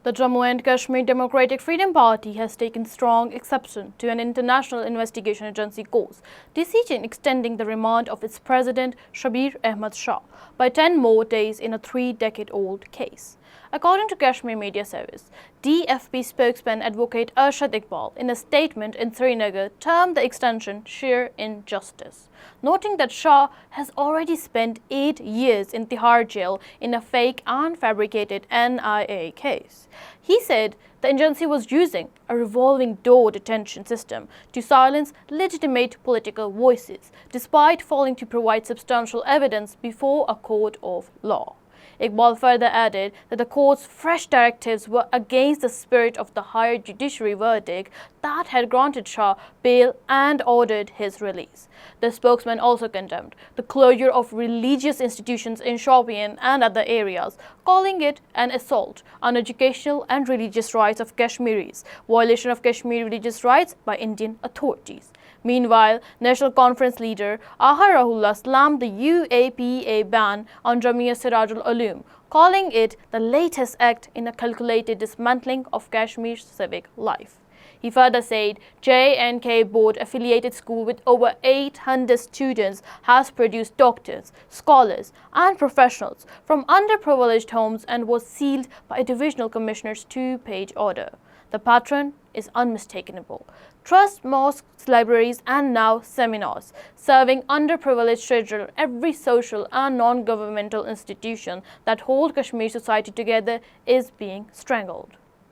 The Jammu and Kashmir Democratic Freedom Party has taken strong exception to an international investigation agency court's decision extending the remand of its president Shabir Ahmad Shah by 10 more days in a 3-decade-old case. According to Kashmir Media Service, DFP spokesman Advocate Arshad Iqbal, in a statement in Srinagar, termed the extension sheer injustice, noting that Shah has already spent 8 years in Tihar jail in a fake and fabricated NIA case. He said the agency was using a revolving door detention system to silence legitimate political voices, despite failing to provide substantial evidence before a court of law. Iqbal further added that the court's fresh directives were against the spirit of the higher judiciary verdict that had granted Shah bail and ordered his release. The spokesman also condemned the closure of religious institutions in Shopian and other areas, calling it an assault on educational and religious rights of Kashmiris, violation of Kashmiri religious rights by Indian authorities. Meanwhile, National Conference leader Aha Rahullah slammed the UAPA ban on Jamia Sirajul Ulum, calling it the latest act in a calculated dismantling of Kashmir's civic life. He further said J&K board-affiliated school with over 800 students has produced doctors, scholars and professionals from underprivileged homes and was sealed by a divisional commissioner's 2-page order. The pattern is unmistakable. Trust mosques, libraries and now seminars, serving underprivileged children. Every social and non-governmental institution that hold Kashmir society together is being strangled.